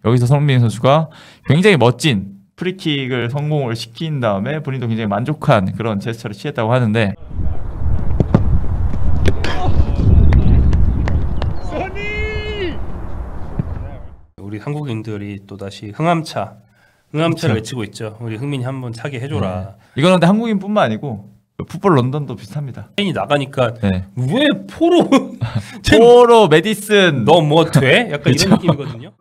여기서 손흥민 선수가 굉장히 멋진 프리킥을 성공을 시킨 다음에 본인도 굉장히 만족한 그런 제스처를 취했다고 하는데 우리 한국인들이 또다시 흥암차를 그렇죠. 외치고 있죠. 우리 흥민이 한번 차게 해줘라. 네. 이거는 근데 한국인뿐만 아니고 풋볼 런던도 비슷합니다. 이 나가니까 네. 왜 포로 포로 메디슨 너 뭐 돼? 약간 그렇죠. 이런 느낌이거든요.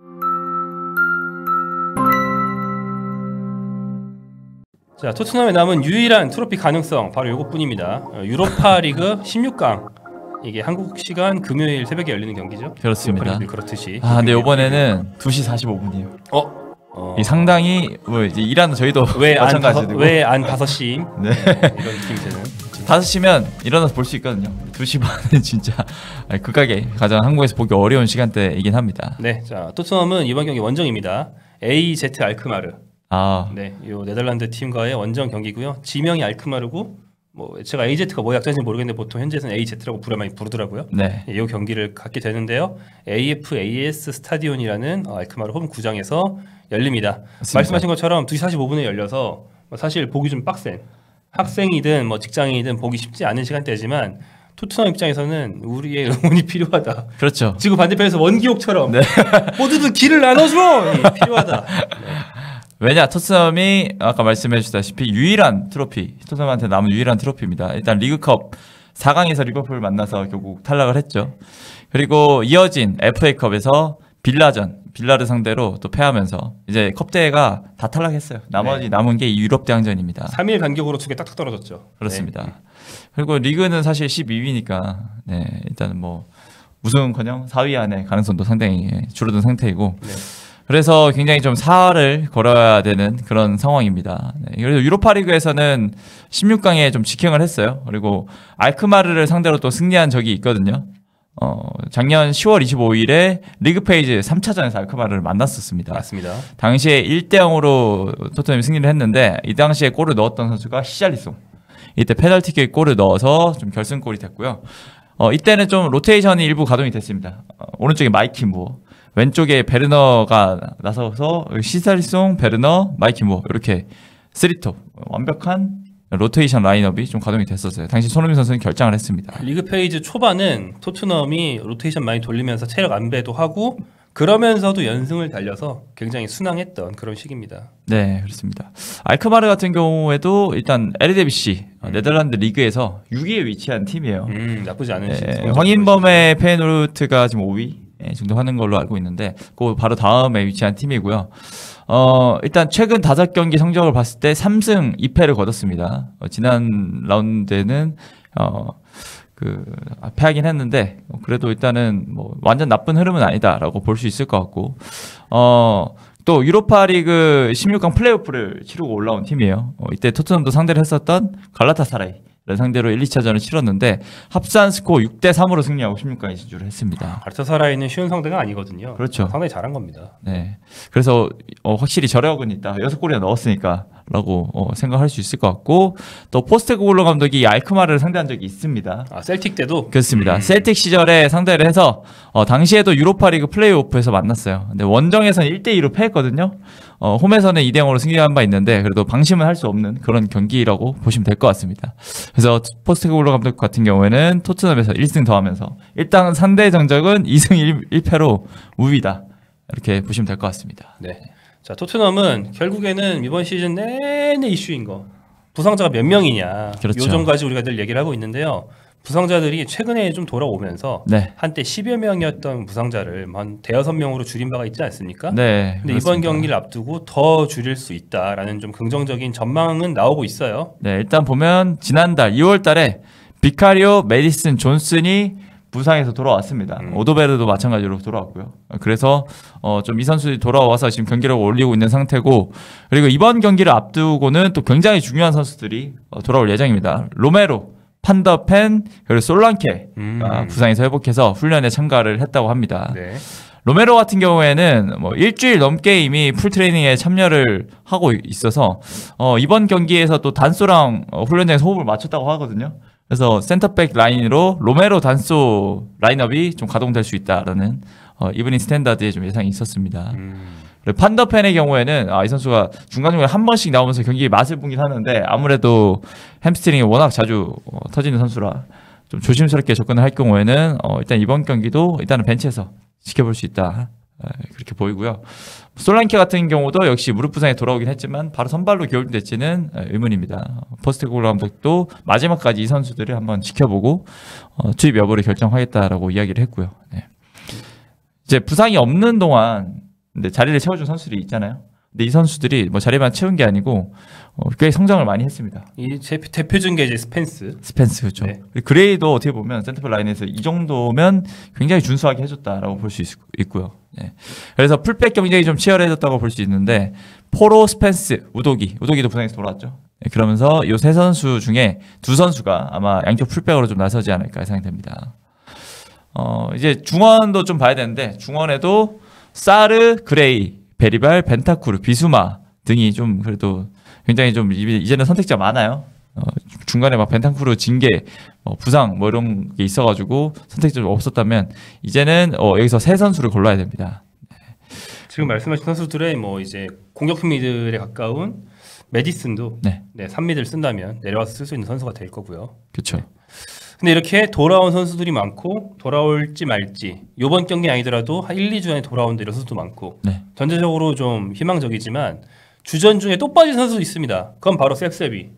자, 토트넘에 남은 유일한 트로피 가능성 바로 이것뿐입니다. 유로파 리그 16강. 이게 한국 시간 금요일 새벽에 열리는 경기죠. 그렇습니다. 그렇듯이. 근데 이번에는 2시 45분이에요. 이 상당히 뭐 이제 일하는 저희도 마찬가지고 왜안 5시? 네. 이런 느낌이 드는. 5시면 일어나서 볼 수 있거든요. 2시 반은 진짜 극악에 가장 한국에서 보기 어려운 시간대이긴 합니다. 네, 자 토트넘은 이번 경기 원정입니다. AZ 알크마르. 네, 요 네덜란드 팀과의 원정 경기고요. 지명이 알크마르고 뭐 제가 AZ가 뭐 약자인지 모르겠는데 보통 현지에서는 AZ라고 많이 부르더라고요. 네, 이 경기를 갖게 되는데요. AFAS 스타디온이라는 알크마르 홈 구장에서 열립니다. 맞습니다. 말씀하신 것처럼 2시 45분에 열려서 사실 보기 좀 빡센 학생이든 뭐 직장인이든 보기 쉽지 않은 시간대지만 토트넘 입장에서는 우리의 응원이 필요하다. 그렇죠. 지구 반대편에서 원기옥처럼 네. 모두들 길을 나눠줘 필요하다. 네. 왜냐 토트넘이 아까 말씀해 주셨다시피 유일한 트로피 토트넘한테 남은 유일한 트로피입니다. 일단 리그컵 4강에서 리버풀을 만나서 결국 탈락을 했죠. 그리고 이어진 FA컵에서 빌라를 상대로 또 패하면서 이제 컵대회가 다 탈락했어요. 나머지 네. 남은 게 유럽 대항전입니다. 3일 간격으로 2개 딱딱 떨어졌죠. 그렇습니다. 네. 그리고 리그는 사실 12위니까 네, 일단은 뭐 우승커녕 4위 안에 가능성도 상당히 줄어든 상태이고 네. 그래서 굉장히 좀 사활을 걸어야 되는 그런 상황입니다. 네, 그래서 유로파리그에서는 16강에 좀 직행을 했어요. 그리고 알크마르를 상대로 또 승리한 적이 있거든요. 작년 10월 25일에 리그 페이지 3차전에서 알크마르를 만났었습니다. 맞습니다. 당시에 1대0으로 토트넘이 승리를 했는데 이 당시에 골을 넣었던 선수가 히샬리송. 이때 페널티킥 골을 넣어서 좀 결승골이 됐고요. 이때는 좀 로테이션이 일부 가동이 됐습니다. 오른쪽에 마이킴보, 왼쪽에 베르너가 나서서 히샬리송, 베르너, 마이킴보 이렇게 3톱 완벽한 로테이션 라인업이 좀 가동이 됐었어요. 당시 손흥민 선수는 결장을 했습니다. 리그 페이지 초반은 토트넘이 로테이션 많이 돌리면서 체력 안배도 하고 그러면서도 연승을 달려서 굉장히 순항했던 그런 시기입니다. 네, 그렇습니다. 알크마르 같은 경우에도 일단 에르디비시 네덜란드 리그에서 6위에 위치한 팀이에요. 나쁘지 않은 네, 황인범의 페이노르트가 지금 5위 정도 하는 걸로 알고 있는데 그 바로 다음에 위치한 팀이고요. 일단 최근 5경기 성적을 봤을 때 3승 2패를 거뒀습니다. 지난 라운드에는 패하긴 했는데 그래도 일단은 뭐 완전 나쁜 흐름은 아니다라고 볼 수 있을 것 같고 또 유로파리그 16강 플레이오프를 치르고 올라온 팀이에요. 이때 토트넘도 상대를 했었던 갈라타사라이 상대로 1, 2차전을 치렀는데 합산 스코어 6대3으로 승리하고 16강에 진출을 했습니다. 갈라타사라이는 쉬운 상대가 아니거든요. 그렇죠. 상당히 잘한 겁니다. 네. 그래서 확실히 저력은 있다. 6골이나 넣었으니까 라고 생각할 수 있을 것 같고 또 포스테코글로 감독이 알크마르를 상대한 적이 있습니다. 셀틱 때도? 그렇습니다. 셀틱 시절에 상대를 해서 당시에도 유로파리그 플레이오프에서 만났어요. 근데 원정에서는 1대2로 패했거든요. 홈에서는 2대0으로 승리한 바 있는데 그래도 방심은 할 수 없는 그런 경기라고 보시면 될 것 같습니다. 그래서 포스테코글로 감독 같은 경우에는 토트넘에서 1승 더하면서 일단 상대 정적은 2승 1패로 우위다. 이렇게 보시면 될 것 같습니다. 네. 자, 토트넘은 결국에는 이번 시즌 내내 이슈인 거 부상자가 몇 명이냐. 그렇죠. 요점까지 우리가 늘 얘기를 하고 있는데요. 부상자들이 최근에 좀 돌아오면서 네. 한때 10여 명이었던 부상자를 한 대여섯 명으로 줄인 바가 있지 않습니까? 네. 근데 이번 경기를 앞두고 더 줄일 수 있다라는 좀 긍정적인 전망은 나오고 있어요. 네, 일단 보면 지난달 2월 달에 비카리오, 메디슨, 존슨이 부상에서 돌아왔습니다. 오도베르도 마찬가지로 돌아왔고요. 그래서 좀 이 선수들이 돌아와서 지금 경기력을 올리고 있는 상태고 그리고 이번 경기를 앞두고는 또 굉장히 중요한 선수들이 돌아올 예정입니다. 로메로, 판더펜, 그리고 솔랑케 부상에서 회복해서 훈련에 참가를 했다고 합니다. 네. 로메로 같은 경우에는 뭐 일주일 넘게 이미 풀트레이닝에 참여를 하고 있어서 이번 경기에서 또 단소랑 훈련장에서 호흡을 맞췄다고 하거든요. 그래서 센터백 라인으로 로메로 단소 라인업이 좀 가동될 수 있다라는 이브닝 스탠다드에 좀 예상이 있었습니다. 그리고 판더펜의 경우에는 이 선수가 중간중간에 한 번씩 나오면서 경기의 맛을 보긴 하는데 아무래도 햄스트링이 워낙 자주 터지는 선수라 좀 조심스럽게 접근을 할 경우에는 일단 이번 경기도 일단은 벤치에서 지켜볼 수 있다. 그렇게 보이고요. 솔란케 같은 경우도 역시 무릎 부상에 돌아오긴 했지만 바로 선발로 기용될지는 의문입니다. 포스테코글루 감독도 마지막까지 이 선수들을 한번 지켜보고 투입 여부를 결정하겠다라고 이야기를 했고요. 네. 이제 부상이 없는 동안 근데 자리를 채워준 선수들이 있잖아요. 근데 이 선수들이 뭐 자리만 채운 게 아니고 꽤 성장을 많이 했습니다. 이 대표적인 게 이제 스펜스 그렇죠. 네. 그레이도 어떻게 보면 센터필 라인에서 이 정도면 굉장히 준수하게 해줬다라고 볼 수 있고요. 네. 그래서 풀백 경쟁이 좀 치열해졌다고 볼 수 있는데 포로, 스펜스, 우도기도 부상에서 돌아왔죠. 네. 그러면서 이 세 선수 중에 두 선수가 아마 양쪽 풀백으로 좀 나서지 않을까 예상이 됩니다. 이제 중원도 좀 봐야 되는데 중원에도 사르, 그레이, 베리발, 벤타쿠르, 비수마 등이 좀 그래도 굉장히 좀 이제는 선택지가 많아요. 중간에 막 벤타쿠르 징계, 부상 뭐 이런 게 있어가지고 선택지가 좀 없었다면 이제는 여기서 세 선수를 골라야 됩니다. 지금 말씀하신 선수들의 뭐 이제 공격 미들에 가까운 메디슨도 네. 3미드를 쓴다면 내려와서 쓸 수 있는 선수가 될 거고요. 그렇죠. 네. 근데 이렇게 돌아온 선수들이 많고 돌아올지 말지 이번 경기 아니더라도 한 1, 2주 안에 돌아온다 이런 선수도 많고 네. 전체적으로 좀 희망적이지만 주전 중에 또 빠진 선수도 있습니다. 그건 바로 셉셉이.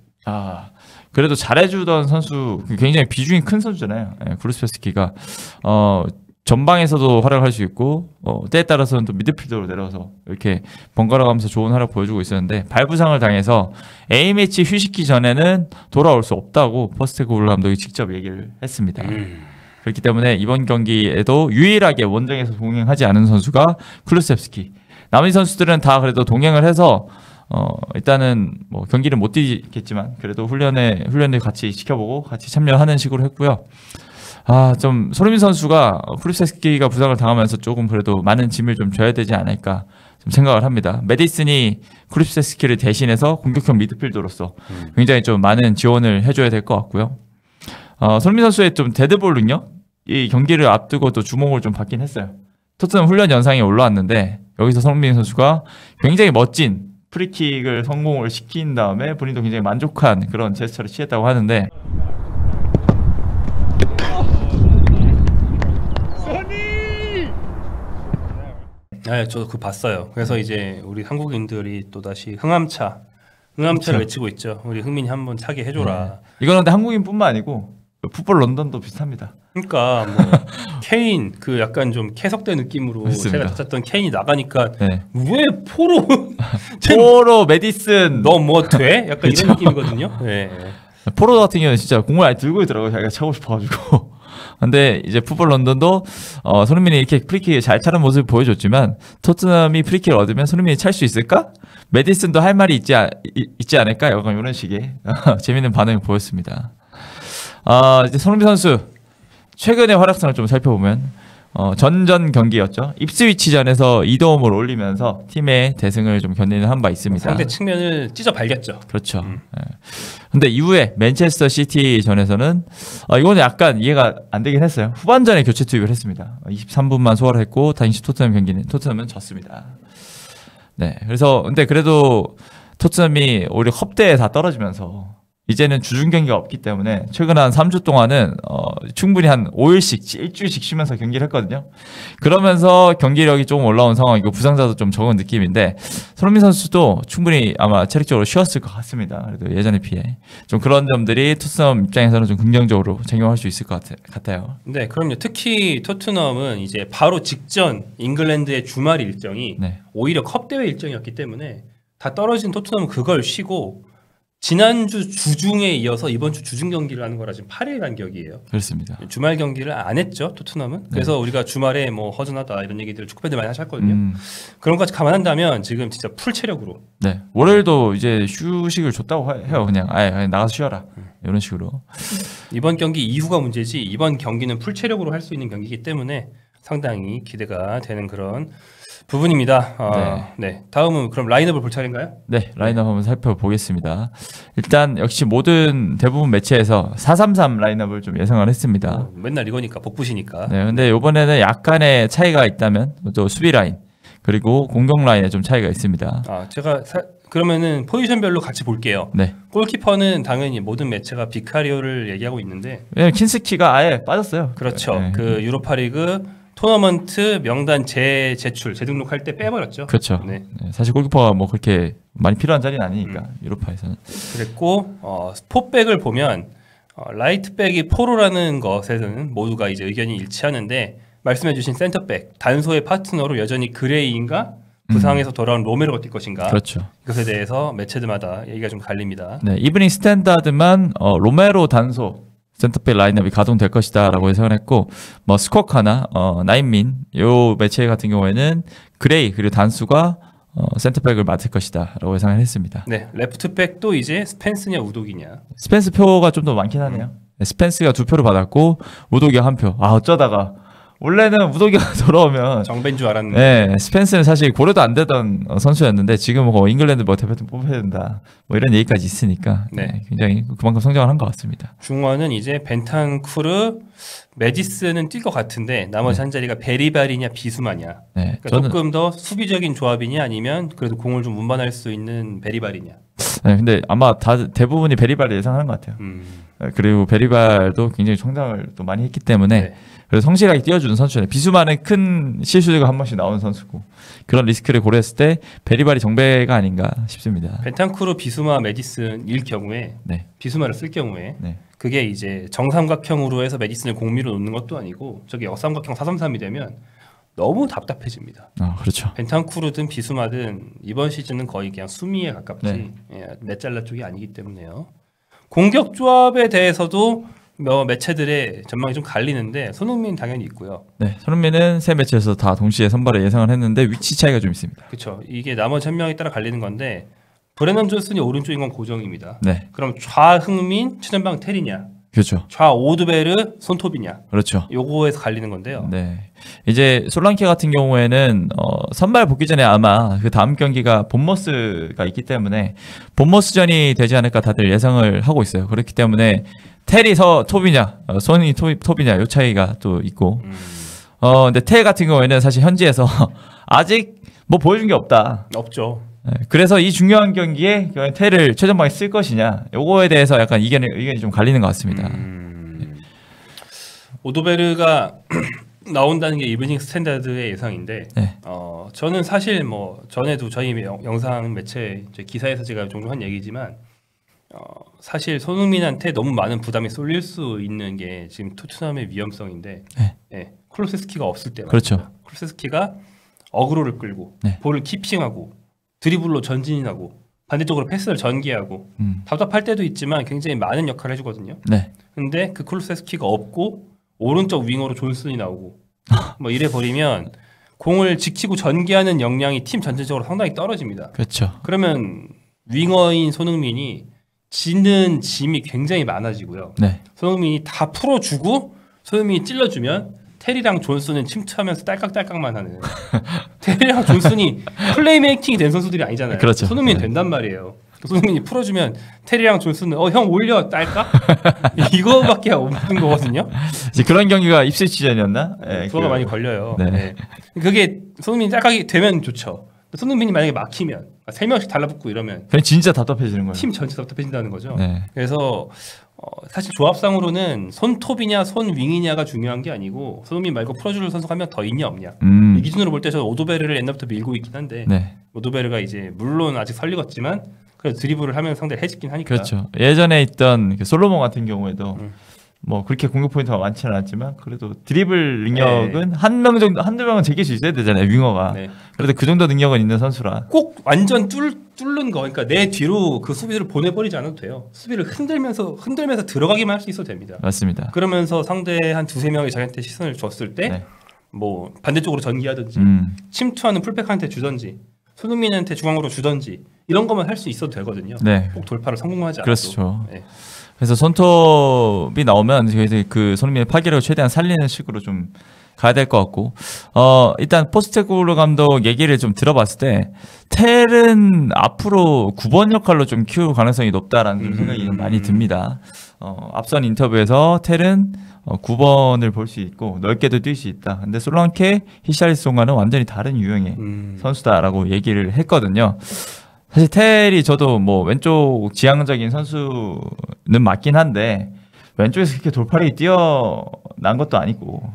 그래도 잘해주던 선수 굉장히 비중이 큰 선수잖아요. 쿠루스페스키가 전방에서도 활약할 수 있고 때에 따라서는 또 미드필더로 내려서 이렇게 번갈아 가면서 좋은 활약 보여주고 있었는데 발부상을 당해서 A매치 휴식기 전에는 돌아올 수 없다고 포스테코글루 감독이 직접 얘기를 했습니다. 그렇기 때문에 이번 경기에도 유일하게 원정에서 동행하지 않은 선수가 쿠루셉스키. 나머지 선수들은 다 그래도 동행을 해서 일단은 뭐 경기를 못 뛰겠지만 그래도 훈련을 같이 지켜보고 같이 참여하는 식으로 했고요. 좀 손흥민 선수가 쿠루셉스키가 부상을 당하면서 조금 그래도 많은 짐을 좀 져야 되지 않을까 좀 생각을 합니다. 메디슨이 쿠루셉스키를 대신해서 공격형 미드필더로서 굉장히 좀 많은 지원을 해줘야 될 것 같고요. 손흥민 선수의 좀 데드볼 능력 이 경기를 앞두고 또 주목을 좀 받긴 했어요. 토트넘 훈련 영상이 올라왔는데 여기서 손흥민 선수가 굉장히 멋진 프리킥을 성공을 시킨 다음에 본인도 굉장히 만족한 그런 제스처를 취했다고 하는데 네, 저도 그거 봤어요. 그래서 이제 우리 한국인들이 또 다시 흥암차를 그렇죠. 외치고 있죠. 우리 흥민이 한번 차게 해줘라. 네. 이거는 근데 한국인뿐만 아니고 풋볼 런던도 비슷합니다. 그러니까 뭐 케인 그 약간 좀 캐석대 느낌으로 맞습니다. 제가 찾았던 케인이 나가니까 네. 왜 포로 포로 메디슨 너 뭐 돼? 약간 그쵸? 이런 느낌이거든요. 네. 포로 같은 경우는 진짜 공을 아예 들고 있더라고요. 자기가 차고 싶어가지고. 근데 이제 풋볼 런던도 손흥민이 이렇게 프리킥을 잘 차는 모습을 보여줬지만 토트넘이 프리킥을 얻으면 손흥민이 찰 수 있을까? 메디슨도 할 말이 있지 않을까? 약간 이런 식의 재밌는 반응을 보였습니다. 이제 손흥민 선수 최근의 활약상을 좀 살펴보면 전전 경기였죠. 입스위치전에서 2도움을 올리면서 팀의 대승을 좀 견디는 한 바 있습니다. 상대 측면을 찢어 발겼죠. 그렇죠. 근데 이후에 맨체스터 시티 전에서는 이거는 약간 이해가 안 되긴 했어요. 후반전에 교체 투입을 했습니다. 23분만 소화를 했고 당시 토트넘은 졌습니다. 네, 그래서 근데 그래도 토트넘이 오히려 컵대에 다 떨어지면서 이제는 주중 경기가 없기 때문에 최근 한 3주 동안은 충분히 한 5일씩 일주일씩 쉬면서 경기를 했거든요. 그러면서 경기력이 조금 올라온 상황이고 부상자도 좀 적은 느낌인데 손흥민 선수도 충분히 아마 체력적으로 쉬었을 것 같습니다. 그래도 예전에 비해 좀 그런 점들이 토트넘 입장에서는 좀 긍정적으로 작용할 수 있을 것 같아요. 네, 그럼요. 특히 토트넘은 이제 바로 직전 잉글랜드의 주말 일정이 네. 오히려 컵 대회 일정이었기 때문에 다 떨어진 토트넘은 그걸 쉬고 지난주 주중에 이어서 이번 주 주중 경기를 하는 거라 지금 8일 간격이에요. 그렇습니다. 주말 경기를 안 했죠, 토트넘은. 그래서 우리가 주말에 뭐 허전하다 이런 얘기들을 축구팬들 많이 하셨거든요. 그런 것까지 감안한다면 지금 진짜 풀 체력으로. 네, 월요일도 이제 휴식을 줬다고 해요. 그냥 아예 나가서 쉬어라 이런 식으로. 이번 경기 이후가 문제지 이번 경기는 풀 체력으로 할 수 있는 경기이기 때문에 상당히 기대가 되는 그런 부분입니다. 네. 다음은 그럼 라인업을 볼 차례인가요? 네, 라인업 한번 살펴보겠습니다. 일단 역시 모든 대부분 매체에서 4-3-3 라인업을 좀 예상을 했습니다. 맨날 이거니까 복붙이니까. 네, 근데 이번에는 약간의 차이가 있다면 또 수비 라인 그리고 공격 라인에 좀 차이가 있습니다. 제가 그러면은 포지션별로 같이 볼게요. 네. 골키퍼는 당연히 모든 매체가 비카리오를 얘기하고 있는데 왜냐면 킨스키가 아예 빠졌어요. 그렇죠. 네. 그 유로파리그 토너먼트 명단 재등록할 때 빼버렸죠. 그렇죠. 네. 네, 사실 골키퍼가 뭐 그렇게 많이 필요한 자리는 아니니까 유로파에서는. 그랬고 포백을 보면 라이트백이 포로라는 것에서는 모두가 이제 의견이 일치하는데 말씀해주신 센터백 단소의 파트너로 여전히 그레이인가 부상에서 돌아온 로메로가 뛸 것인가. 그렇죠. 이것에 대해서 매체들마다 얘기가 좀 갈립니다. 네, 이브닝 스탠다드만 로메로 단소 센터백 라인업이 가동될 것이다라고 예상을 했고 뭐 스코카나 나인민 요 매체 같은 경우에는 그레이 그리고 단수가 센터백을 맡을 것이다라고 예상을 했습니다. 네, 레프트백도 이제 스펜스냐 우독이냐. 스펜스 표가 좀 더 많긴 하네요. 네, 스펜스가 2표를 받았고 우독이가 1표. 어쩌다가 원래는 우독이가 돌아오면 정배인 줄 알았는데. 네, 스펜스는 사실 고려도 안 되던 선수였는데 지금 뭐 잉글랜드 뭐 대표팀 뽑아야 된다 뭐 이런 얘기까지 있으니까 네, 굉장히 그만큼 성장을 한 것 같습니다. 중원은 이제 벤탄쿠르, 메디스는 뛸 것 같은데 나머지 한 자리가 베리발이냐 비수마냐. 네, 그러니까 조금 더 수비적인 조합이냐 아니면 그래도 공을 좀 운반할 수 있는 베리발이냐. 네, 근데 아마 대부분이 베리발을 예상하는 것 같아요. 그리고 베리발도 굉장히 성장을 또 많이 했기 때문에 네. 그래서 성실하게 뛰어주는 선수네. 비수만은 큰 실수가 한 번씩 나오는 선수고 그런 리스크를 고려했을 때 베리발이 정배가 아닌가 싶습니다. 벤탄쿠르, 비수마, 메디슨일 경우에 네. 비수마를 쓸 경우에 네. 그게 이제 정삼각형으로 해서 메디슨을 공미로 놓는 것도 아니고 저게 역삼각형 4-3-3이 되면 너무 답답해집니다. 그렇죠. 벤탄쿠르든 비수마든 이번 시즌은 거의 그냥 수미에 가깝지 네. 넷잘라 쪽이 아니기 때문에요. 공격 조합에 대해서도 매체들의 전망이 좀 갈리는데 손흥민 당연히 있고요. 네, 손흥민은 세 매치에서 다 동시에 선발을 예상을 했는데 위치 차이가 좀 있습니다. 그렇죠. 이게 나머지 한 명에 따라 갈리는 건데 브레넌 존슨이 오른쪽인 건 고정입니다. 네, 그럼 좌흥민, 최전방 테리냐, 그렇죠. 좌오드베르, 손톱이냐. 그렇죠. 요거에서 갈리는 건데요. 네, 이제 솔랑케 같은 경우에는 선발 복귀 전에 아마 그 다음 경기가 본머스가 있기 때문에 본머스전이 되지 않을까 다들 예상을 하고 있어요. 그렇기 때문에 테리 톱이냐, 손이 톱이냐 요 차이가 또 있고. 근데 테 같은 경우에는 사실 현지에서 아직 뭐 보여준 게 없다. 없죠. 네, 그래서 이 중요한 경기에 테를 최전방에 쓸 것이냐, 요거에 대해서 약간 의견이 좀 갈리는 것 같습니다. 오도베르가 나온다는 게 이브닝 스탠다드의 예상인데, 네. 저는 사실 뭐 전에도 저희 영상 매체 기사에서 제가 종종 한 얘기지만, 사실 손흥민한테 너무 많은 부담이 쏠릴 수 있는 게 지금 토트넘의 위험성인데, 네. 네, 쿨루세스키가 없을 때, 그렇죠. 쿨루세스키가 어그로를 끌고 네. 볼을 키핑하고 드리블로 전진하고 반대쪽으로 패스를 전개하고 답답할 때도 있지만 굉장히 많은 역할을 해주거든요. 네. 근데 그 쿨루세스키가 없고 오른쪽 윙어로 존슨이 나오고 뭐 이래 버리면 공을 지키고 전개하는 역량이 팀 전체적으로 상당히 떨어집니다. 그렇죠. 그러면 윙어인 손흥민이 지는 짐이 굉장히 많아지고요. 네. 손흥민이 다 풀어주고 손흥민이 찔러주면 테리랑 존슨은 침투하면서 딸깍딸깍만 하는 테리랑 존슨이 플레이메이킹이 된 선수들이 아니잖아요. 그렇죠. 손흥민이 네. 된단 말이에요. 손흥민이 풀어주면 테리랑 존슨은 형 올려 딸까? 이거밖에 없는 거거든요. 이제 그런 경기가 입스위치전이었나? 네, 그거가 많이 걸려요. 네. 네. 그게 손흥민이 딸깍이 되면 좋죠. 손흥민이 만약에 막히면 3명씩 달라붙고 이러면 그냥 진짜 답답해지는 거예요. 팀 전체 답답해진다는 거죠. 네. 그래서 사실 조합상으로는 손톱이냐 손윙이냐가 중요한 게 아니고 손흥민 말고 풀어줄 선수가 한 명 더 있냐 없냐. 이 기준으로 볼 때 저는 오도베르를 옛날부터 밀고 있긴 한데 네. 오도베르가 이제 물론 아직 설리겠지만 그래도 드리블을 하면 상대를 해집긴 하니까. 그렇죠. 예전에 있던 그 솔로몬 같은 경우에도 뭐 그렇게 공격 포인트가 많지는 않지만 그래도 드리블 능력은 한 명 정도 한두 명은 제낄 수 있어야 되잖아요, 윙어가. 네. 그래도 그 정도 능력은 있는 선수라. 꼭 완전 뚫는 거, 그러니까 내 뒤로 그 수비를 보내버리지 않아도 돼요. 수비를 흔들면서 들어가기만 할 수 있어도 됩니다. 맞습니다. 그러면서 상대 한 두세 명이 자기한테 시선을 줬을 때 뭐 반대쪽으로 전개하든지 침투하는 풀백한테 주든지 손흥민한테 중앙으로 주든지 이런 것만 할 수 있어도 되거든요. 네. 꼭 돌파를 성공하지 않아도. 그렇죠. 네. 그래서 손톱이 나오면 그 손흥민의 파괴력을 최대한 살리는 식으로 좀 가야 될 것 같고 일단 포스테코글루 감독 얘기를 좀 들어봤을 때 텔은 앞으로 9번 역할로 좀 키울 가능성이 높다라는 좀 생각이 좀 많이 듭니다. 앞선 인터뷰에서 텔은 9번을 볼 수 있고 넓게도 뛸 수 있다. 근데 솔랑케, 히샬리송과는 완전히 다른 유형의 선수다라고 얘기를 했거든요. 사실 텔이 저도 뭐 왼쪽 지향적인 선수는 맞긴 한데 왼쪽에서 그렇게 돌팔이 뛰어난 것도 아니고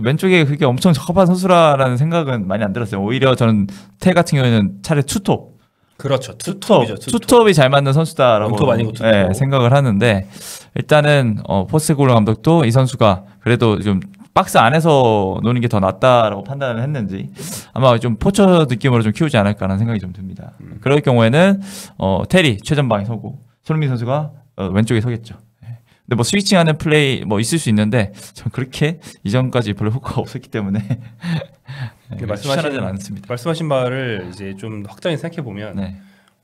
왼쪽에 그렇게 엄청 적합한 선수라는 생각은 많이 안 들었어요. 오히려 저는 텔 같은 경우에는 차라리 투톱. 그렇죠. 투톱이죠. 투톱이 잘 맞는 선수다라고 원톱 아니고 투톱. 생각을 하는데 일단은 포스테코글루 감독도 이 선수가 그래도 좀 박스 안에서 노는 게 더 낫다라고 판단을 했는지 아마 좀 포처 느낌으로 좀 키우지 않을까라는 생각이 좀 듭니다. 그럴 경우에는 텔이 최전방에 서고 손흥민 선수가 왼쪽에 서겠죠. 근데 뭐 스위칭하는 플레이 뭐 있을 수 있는데 전 그렇게 이전까지 별로 효과가 없었기 때문에 추천하지는 않습니다. 말씀하신 바를 이제 좀 확장해서 생각해 보면 네.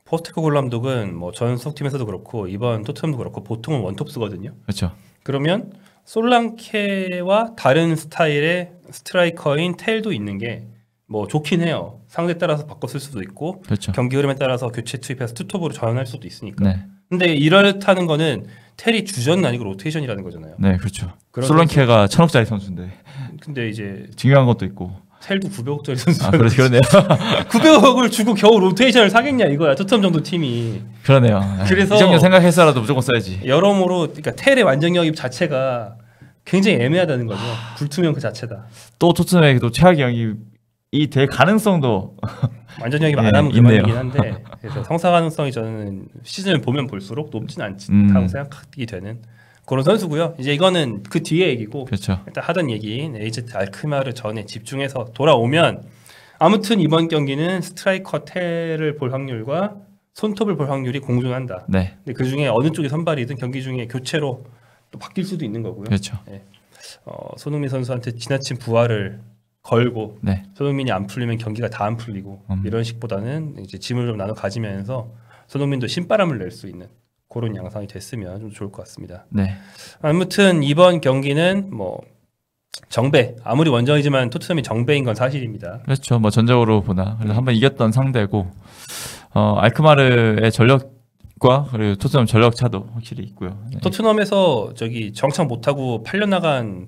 포스테코글루 감독은 뭐 전 소속팀에서도 그렇고 이번 토트넘도 그렇고 보통은 원톱 쓰거든요. 그렇죠. 그러면 솔랑케와 다른 스타일의 스트라이커인 텔도 있는 게 뭐 좋긴 해요. 상대 따라서 바꿔 쓸 수도 있고 그렇죠. 경기 흐름에 따라서 교체 투입해서 투톱으로 전환할 수도 있으니까. 네. 근데 이렇다는 거는 텔이 주전은 아니고 로테이션이라는 거잖아요. 네, 그렇죠. 그런 솔랑케가 1,000억짜리 선수인데 근데 이제 중요한 것도 있고. 텔도 900억짜리 선수. 아, 그러네요. 900억을 주고 겨우 로테이션을 사겠냐 이거야. 토트넘 정도 팀이. 그러네요. 그래서 이 정도 생각해서라도 무조건 써야지. 여러모로 그러니까 텔의 완전 영입 자체가 굉장히 애매하다는 거죠. 불투명 그 자체다. 또 토트넘의 또 최악의 영입이 될 가능성도 완전 영입 안 하면 그만이긴 한데 그래서 성사 가능성이 저는 시즌을 보면 볼수록 높진 않다고 생각이 되는 그런 선수고요. 이제 이거는 그 뒤에 얘기고 그렇죠. 일단 하던 얘기인 에이제트 알크마르 전에 집중해서 돌아오면 아무튼 이번 경기는 스트라이커 텔을 볼 확률과 손톱을 볼 확률이 공존한다. 네. 근데 그 중에 어느 쪽이 선발이든 경기 중에 교체로 또 바뀔 수도 있는 거고요. 그렇죠. 네. 손흥민 선수한테 지나친 부하를 걸고 네. 손흥민이 안 풀리면 경기가 다 안 풀리고 이런 식보다는 이제 짐을 좀 나눠 가지면서 손흥민도 신바람을 낼 수 있는 그런 양상이 됐으면 좀 좋을 것 같습니다. 네. 아무튼 이번 경기는 뭐 정배 아무리 원정이지만 토트넘이 정배인 건 사실입니다. 그렇죠. 뭐 전적으로 보나 그래서 한번 이겼던 상대고 알크마르의 전력과 그리고 토트넘 전력 차도 확실히 있고요. 네. 토트넘에서 저기 정착 못하고 팔려 나간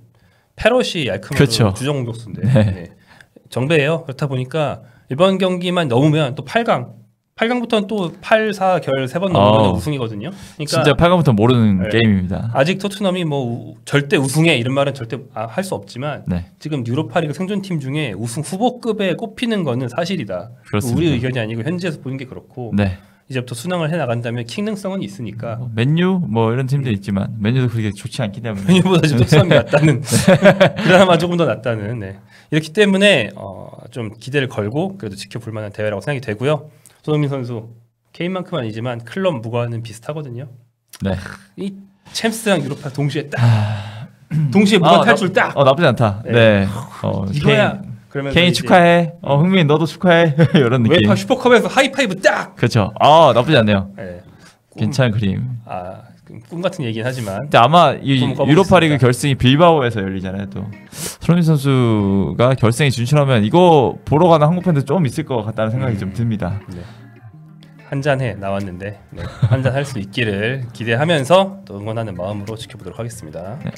페럿이 알크마르 그렇죠. 주전 공격수인데 네. 네. 정배예요. 그렇다 보니까 이번 경기만 넘으면 또 8강부터는 또 8, 4, 결 3번 넘으면 우승이거든요. 그러니까 진짜 8강부터 모르는 네. 게임입니다. 아직 토트넘이 뭐 절대 우승해 이런 말은 절대 할 수 없지만 네. 지금 유로파리그 생존팀 중에 우승 후보급에 꼽히는 거는 사실이다. 그렇습니다. 우리 의견이 아니고 현지에서 보는 게 그렇고 네. 이제부터 순항을 해 나간다면 킹능성은 있으니까 맨유 뭐 이런 팀도 있지만 맨유도 그렇게 좋지 않기 때문에 메뉴보다 지금 토트넘이 낫다는 그나마 조금 더 낫다는 네. 이렇기 때문에 좀 기대를 걸고 그래도 지켜볼 만한 대회라고 생각이 되고요. 손흥민 선수 개인만큼은 아니지만 클럽 무관은 비슷하거든요. 네. 이 챔스랑 유로파 동시에 딱 동시에 무관 탈출 딱 나쁘지 않다. 네. 네. 이거야. 그러면서 케인 이제 축하해. 흥민 너도 축하해. 이런 느낌. 웨이파 슈퍼컵에서 하이파이브 딱. 그렇죠. 나쁘지 않네요. 네. 괜찮은 그림. 꿈 같은 얘기긴 하지만. 근데 아마 이 꿈을 유로파리그 결승이 빌바오에서 열리잖아요. 또 손흥민 선수가 결승에 진출하면 이거 보러 가는 한국 팬들 좀 있을 것 같다는 생각이 좀 듭니다. 네. 한잔해 나왔는데 네. 한잔 할 수 있기를 기대하면서 또 응원하는 마음으로 지켜보도록 하겠습니다. 네.